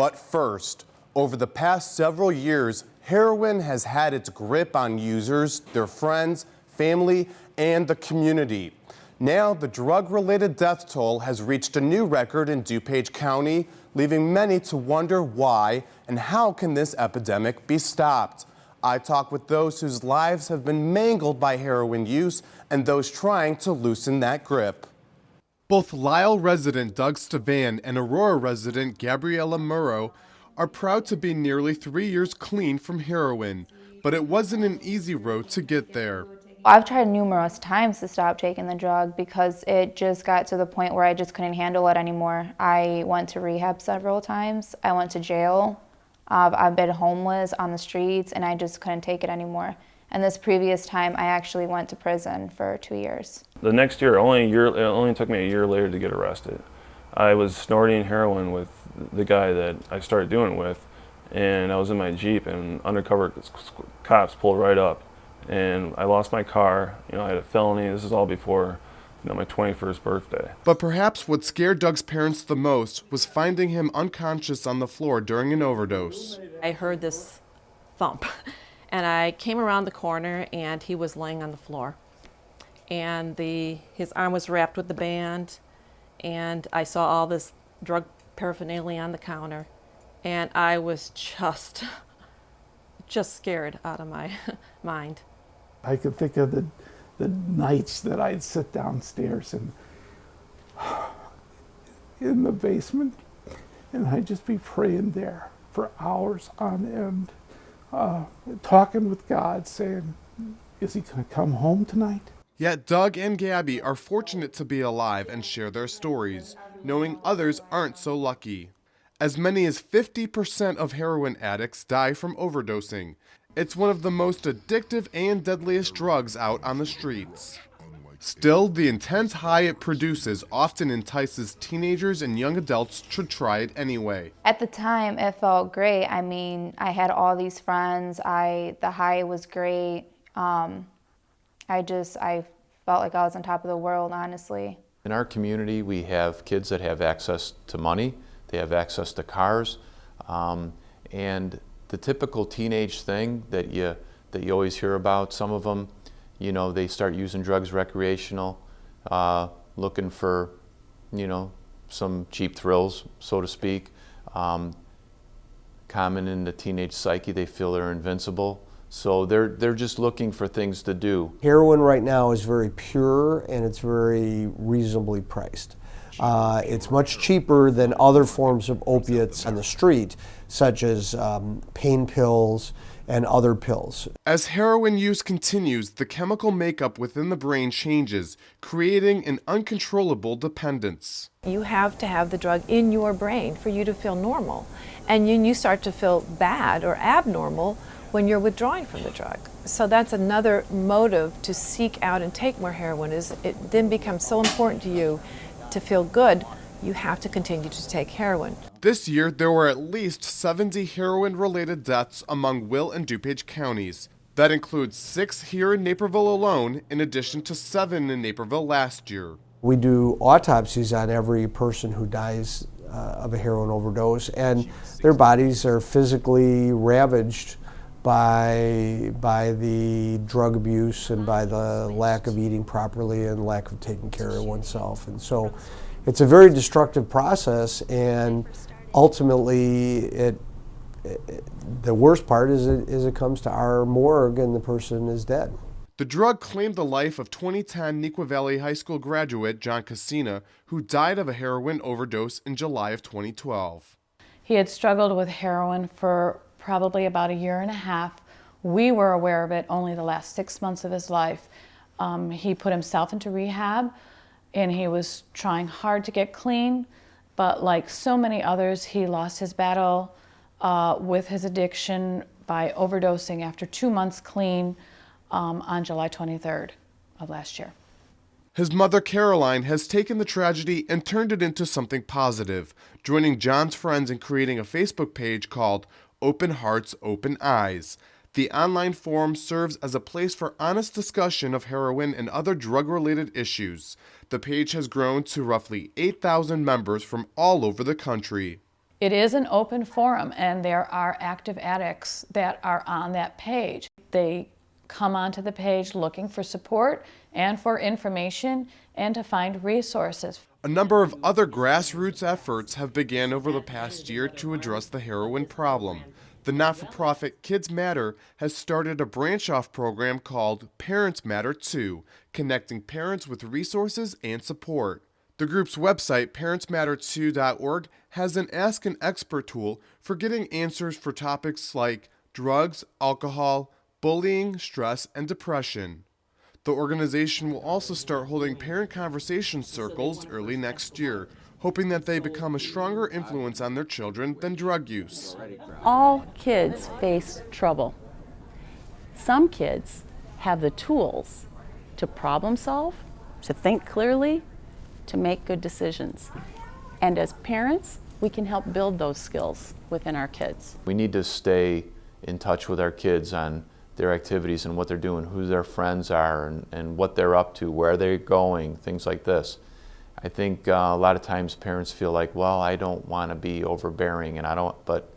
But first, over the past several years, heroin has had its grip on users, their friends, family, and the community. Now, the drug-related death toll has reached a new record in DuPage County, leaving many to wonder why and how can this epidemic be stopped. I talk with those whose lives have been mangled by heroin use and those trying to loosen that grip. Both Lyle resident Doug Stavan and Aurora resident Gabriella Murrow are proud to be nearly 3 years clean from heroin, but it wasn't an easy road to get there. I've tried numerous times to stop taking the drug because it just got to the point where I just couldn't handle it anymore. I went to rehab several times. I went to jail. I've been homeless on the streets, and I just couldn't take it anymore. And this previous time, I actually went to prison for 2 years. The next year, it only took me a year later to get arrested. I was snorting heroin with the guy that I started doing it with, and I was in my Jeep, and undercover cops pulled right up, and I lost my car. I had a felony. This is all before my 21st birthday. But perhaps what scared Doug's parents the most was finding him unconscious on the floor during an overdose. I heard this thump, and I came around the corner, and he was laying on the floor. And his arm was wrapped with the band, and I saw all this drug paraphernalia on the counter, and I was just scared out of my mind. I could think of the nights that I'd sit downstairs and in the basement, and I'd just be praying there for hours on end, talking with God, saying, is he going to come home tonight? Yet Doug and Gabby are fortunate to be alive and share their stories, knowing others aren't so lucky. As many as 50% of heroin addicts die from overdosing. It's one of the most addictive and deadliest drugs out on the streets. Still, the intense high it produces often entices teenagers and young adults to try it anyway. At the time, it felt great. I mean, I had all these friends. The high was great. I felt like I was on top of the world, honestly. In our community, we have kids that have access to money, they have access to cars, and the typical teenage thing that you always hear about, some of them, they start using drugs recreational, looking for, some cheap thrills, so to speak. Common in the teenage psyche, they feel they're invincible. So they're just looking for things to do. Heroin right now is very pure and it's very reasonably priced. It's much cheaper than other forms of opiates on the street, such as pain pills and other pills. As heroin use continues, the chemical makeup within the brain changes, creating an uncontrollable dependence. You have to have the drug in your brain for you to feel normal. And you start to feel bad or abnormal when you're withdrawing from the drug. So that's another motive to seek out and take more heroin, is it then becomes so important to you to feel good, you have to continue to take heroin. This year, there were at least 70 heroin-related deaths among Will and DuPage counties. That includes 6 here in Naperville alone, in addition to 7 in Naperville last year. We do autopsies on every person who dies of a heroin overdose, and their bodies are physically ravaged by the drug abuse and by the lack of eating properly and lack of taking care of oneself. And so it's a very destructive process, and ultimately the worst part is it comes to our morgue and the person is dead. The drug claimed the life of 2010 Neuqua Valley High School graduate John Cassina, who died of a heroin overdose in July of 2012. He had struggled with heroin for probably about a year and a half. We were aware of it only the last 6 months of his life. He put himself into rehab, and he was trying hard to get clean, but like so many others, he lost his battle with his addiction by overdosing after 2 months clean on July 23rd of last year. His mother, Caroline, has taken the tragedy and turned it into something positive, joining John's friends in creating a Facebook page called Open Hearts, Open Eyes. The online forum serves as a place for honest discussion of heroin and other drug-related issues. The page has grown to roughly 8,000 members from all over the country. It is an open forum, and there are active addicts that are on that page. They come onto the page looking for support and for information and to find resources. A number of other grassroots efforts have begun over the past year to address the heroin problem. The not-for-profit Kids Matter has started a branch-off program called Parents Matter Too, connecting parents with resources and support. The group's website, parentsmatter2.org, has an Ask an Expert tool for getting answers for topics like drugs, alcohol, bullying, stress, and depression. The organization will also start holding parent conversation circles early next year, hoping that they become a stronger influence on their children than drug use. All kids face trouble. Some kids have the tools to problem solve, to think clearly, to make good decisions. And as parents, we can help build those skills within our kids. We need to stay in touch with our kids on their activities and what they're doing, who their friends are, and what they're up to, where they're going, things like this. I think a lot of times parents feel like, well, I don't want to be overbearing, but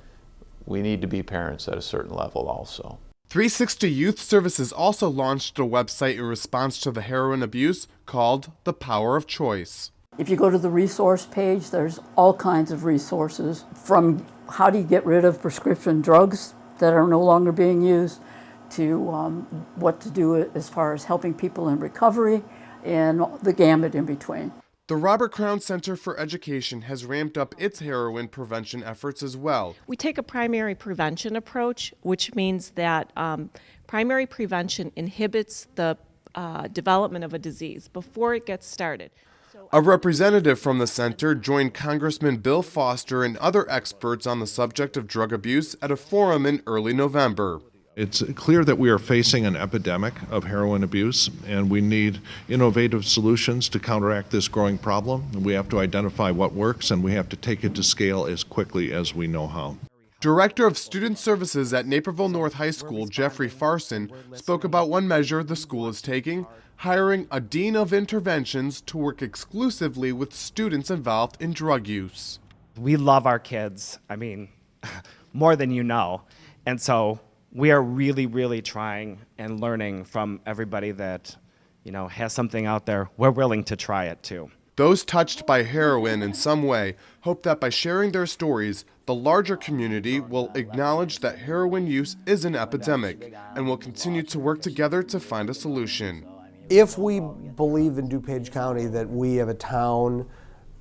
we need to be parents at a certain level also. 360 Youth Services also launched a website in response to the heroin abuse called The Power of Choice. If you go to the resource page, there's all kinds of resources, from how do you get rid of prescription drugs that are no longer being used, to what to do as far as helping people in recovery, and the gamut in between. The Robert Crown Center for Education has ramped up its heroin prevention efforts as well. We take a primary prevention approach, which means that primary prevention inhibits the development of a disease before it gets started. A representative from the center joined Congressman Bill Foster and other experts on the subject of drug abuse at a forum in early November. It's clear that we are facing an epidemic of heroin abuse, and we need innovative solutions to counteract this growing problem. We have to identify what works, and we have to take it to scale as quickly as we know how. Director of Student Services at Naperville North High School, Jeffrey Farson, spoke about one measure the school is taking, hiring a dean of interventions to work exclusively with students involved in drug use. We love our kids, more than you know, and so we are really, really trying and learning from everybody that, has something out there. We're willing to try it too. Those touched by heroin in some way hope that by sharing their stories, the larger community will acknowledge that heroin use is an epidemic and will continue to work together to find a solution. If we believe in DuPage County that we have a town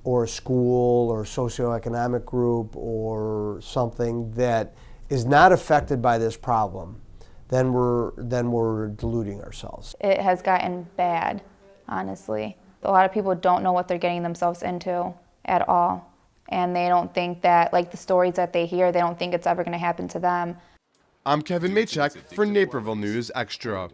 or a school or socioeconomic group or something that is not affected by this problem, then we're deluding ourselves. It has gotten bad, honestly. A lot of people don't know what they're getting themselves into at all. And they don't think that, the stories that they hear, they don't think it's ever going to happen to them. I'm Kevin Maychek for Naperville News Extra.